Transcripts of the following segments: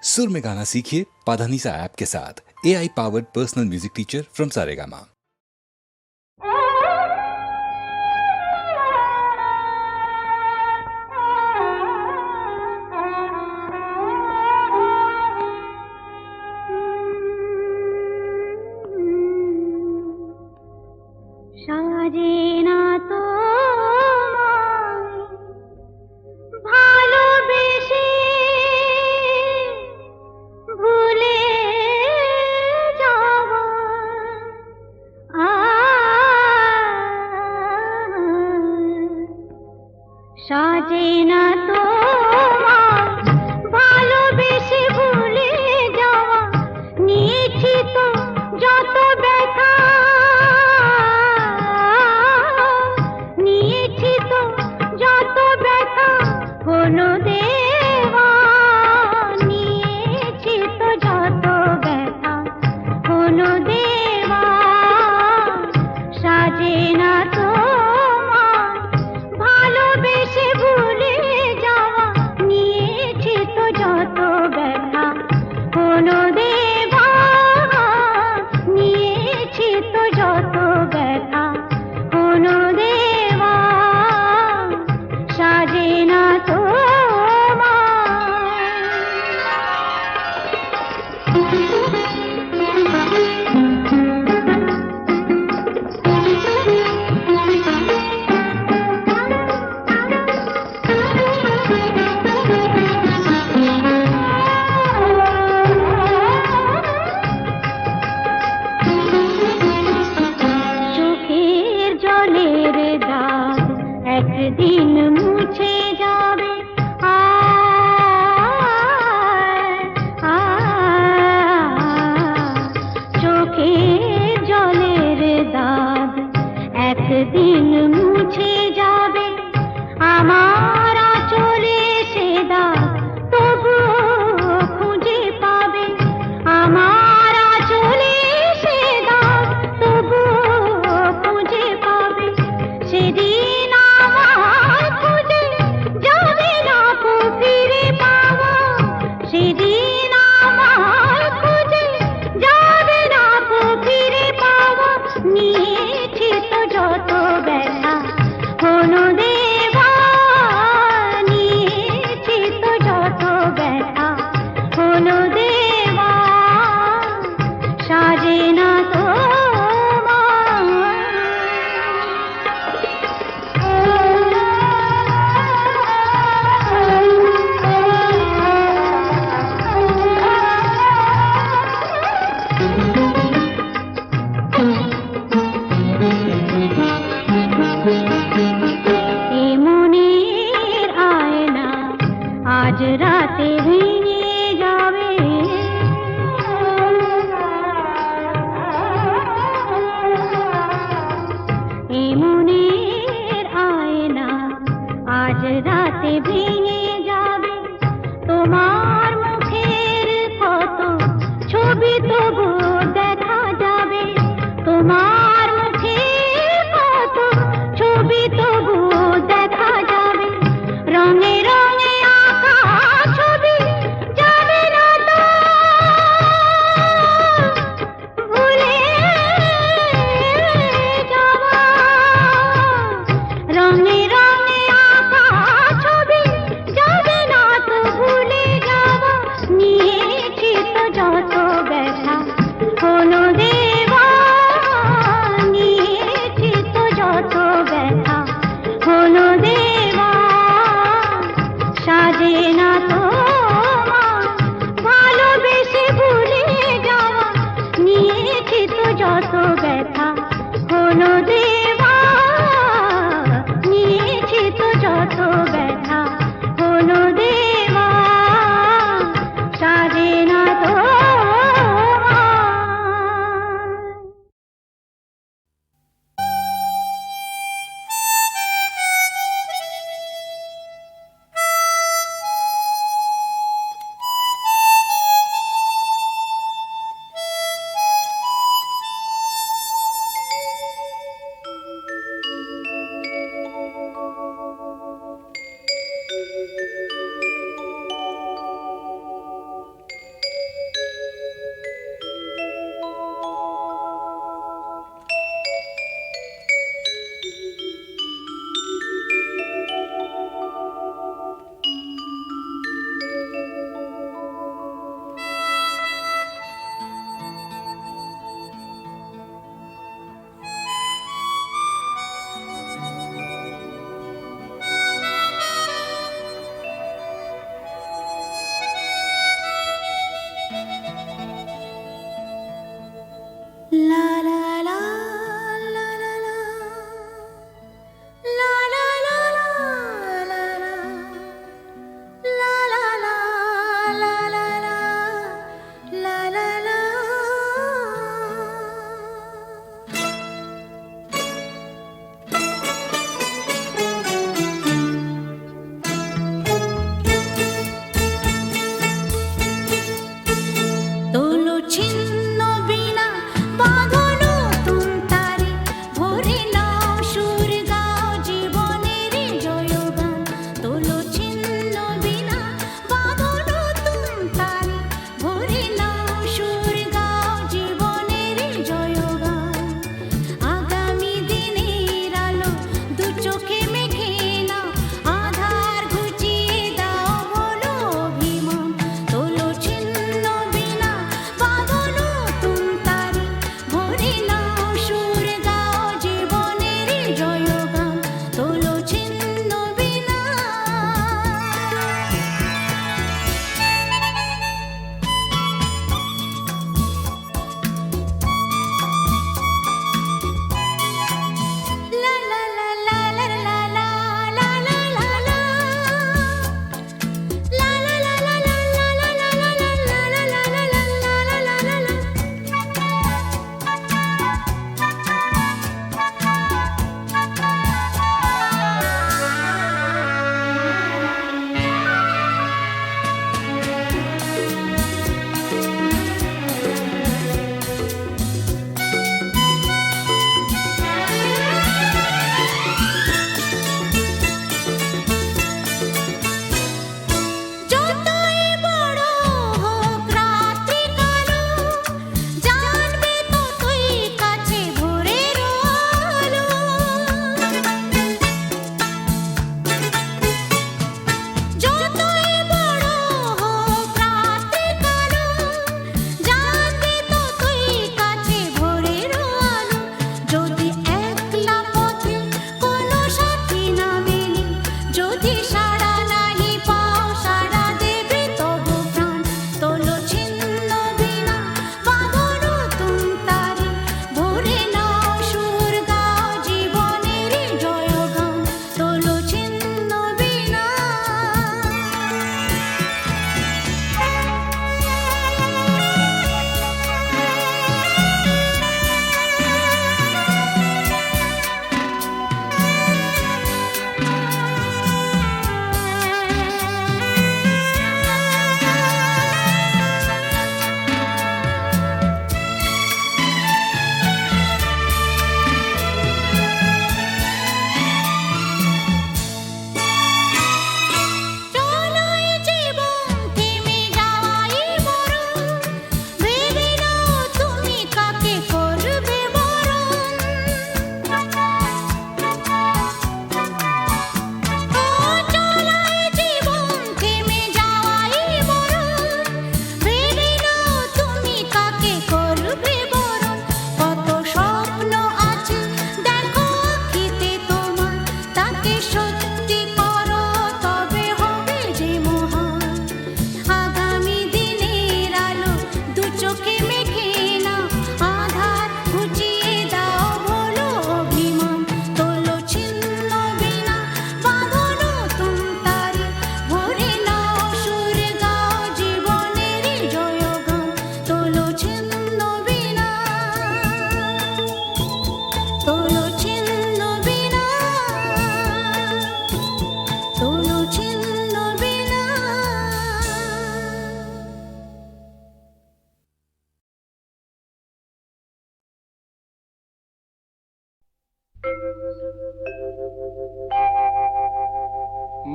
सुर में गाना सीखिए पाधानीसा ऐप के साथ। AI powered personal music teacher from Saregama.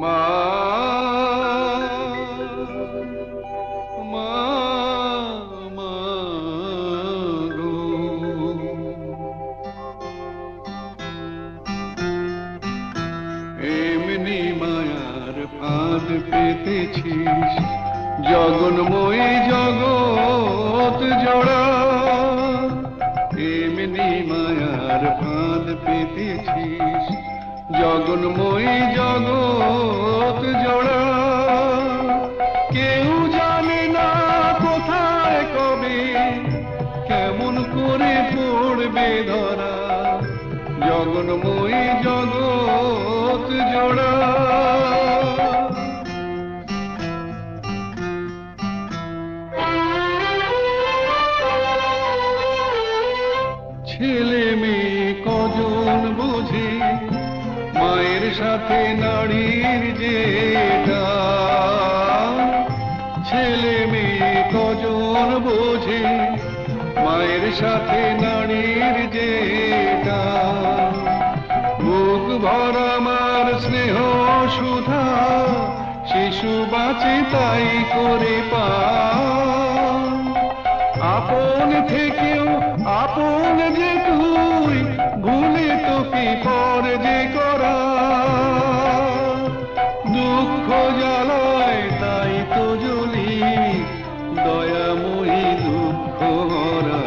মা মা মা গো, এমনি মায়ার ফাঁদ পেতেছিস, জগন্ময়ী জগৎ জোড়া, এমনি মায়ার ফাঁদ পেতেছিস, জগন্ময়ী জগৎ জোড়া। কেউ জানে না কোথায় কবে কেমন করে পড়বে ধরা, জগন্ময়ী জগৎ জোড়া। ছেলে মেয়ে কজন বোঝে মায়ের সাথে নারীর যেটা, ছেলে মেয়ে কজন বোঝে মায়ের সাথে নারীর যেটা। বুক ভরা মার স্নেহ সুধা শিশু বাঁচে তাই করে পা, আপন থেকেও আপন যে তুই ভুলে তোকে পর যে করা, দুঃখ জ্বালায় তাই তো জ্বলি দয়াময়ী দুঃখ হরা,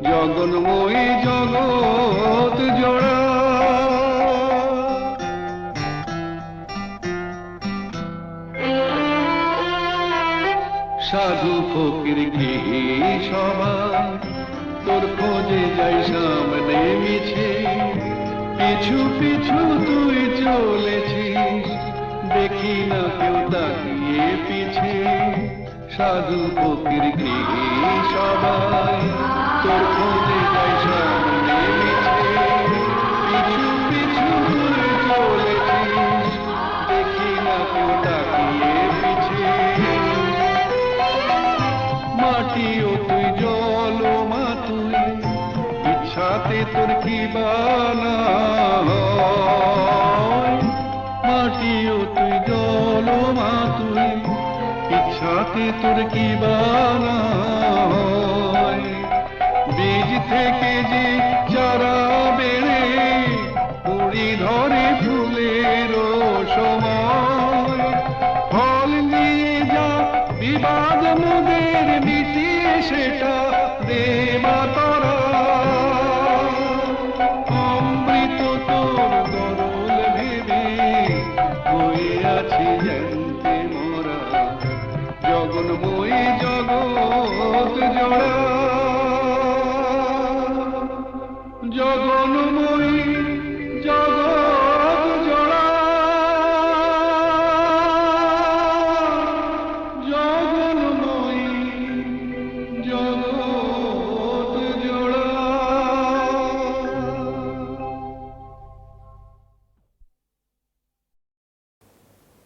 জগন্ময়ী জগৎ জোড়া। সাধু ফকির গৃহী সবাই তোর খোঁজে যাই সামনে মিছে, পিছু পিছু তুই চলেছিস, দেখি না কেউ তাকিয়ে পিছে। সাধু ফকির গৃহী সবাই তোর খোঁজে যাই সামনে মিছে, পিছু পিছু তুই চলেছিস, দেখি না কেউ তাকিয়ে পিছে। মাটিও তুই জল মা তুই, ইচ্ছাতে তোর কি বানা হয়, মাটিও তুই জল মা তুই, ইচ্ছাতে তোর কি বানা হয়। বীজ থেকে যে চারা বেড়ে কুড়ি ধরে ফুলের সময়, ফল নিয়ে যা বিবাদ মোদের মিটিয়ে সেটা দেবা তরা। অমৃত তোর গরল ভেবে হয়ে আছি জানতে মোরা, জগন্ময়ী জগৎ জোড়া, জগন্ময়ী জগৎ জোড়া, জগন্ময়ী জগৎ জোড়া।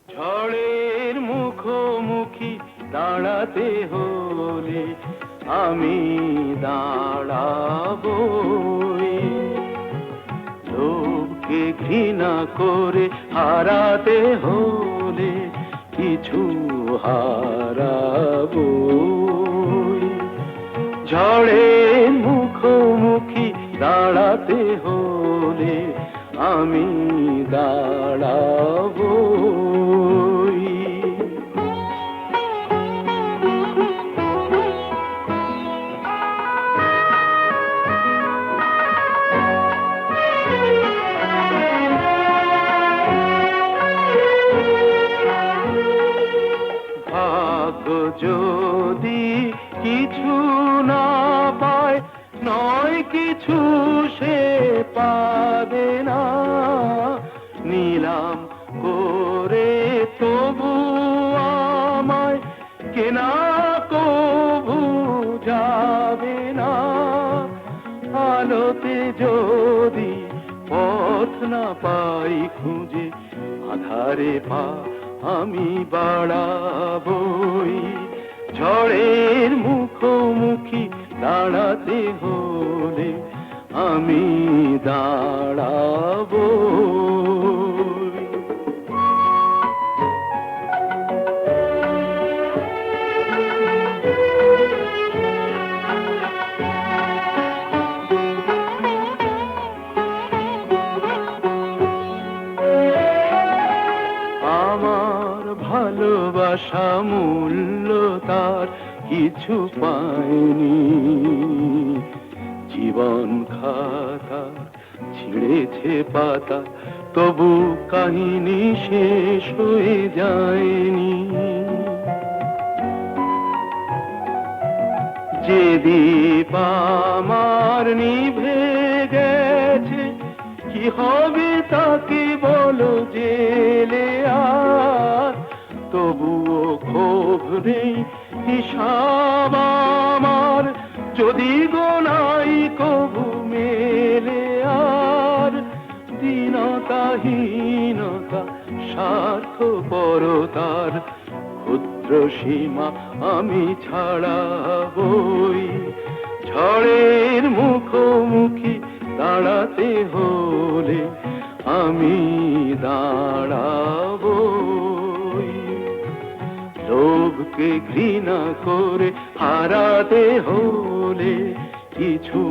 ঝড়ের মুখোমুখি দাঁড়াতে হলে আমি দাঁড়াবই, লোভকে ঘৃণা করে হারাতে হলে কিছু হারাবই। ঝড়ের মুখোমুখি দাঁড়াতে হলে আমি দাঁড়াবই। ভাগ্য যদি কিছু না পায়, নয় কিছু সে পাবে না, নিলাম করে তবু আমায় কেনা কবু যাবে না। আলোতে যদি পথ না পাই খুঁজে, আধারে পা আমি বাড়াবই। ঝড়ের মুখোমুখি দাঁড়াতে হলে আমি দাঁড়াবো। আমার ভালোবাসা মূল্য তার কিছু পায়নি, জীবন খাতা ছিঁড়েছে পাতা, তবু কাহিনী শেষ হয়ে যায়নি। যে দীপ আমার নিভে গেছে, কি হবে তাকে বলো জেলে আর, তবুও ক্ষোভ নেই হিসাব আমার, যদি গোনাই কবু মেলে আর। দীনতাহীনতা স্বার্থপরতার ক্ষুদ্র সীমা আমি ছাড়াবই, ঝড়ের মুখোমুখি দাঁড়াতে হলে আমি দাঁড়াবই। লোভকে ঘৃণা করে হারাতে হলে কিছু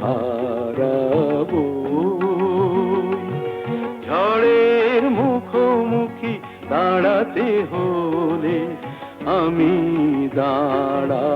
হারাবো। ঝড়ের মুখোমুখি দাঁড়াতে হলে আমি দাঁড়াবো।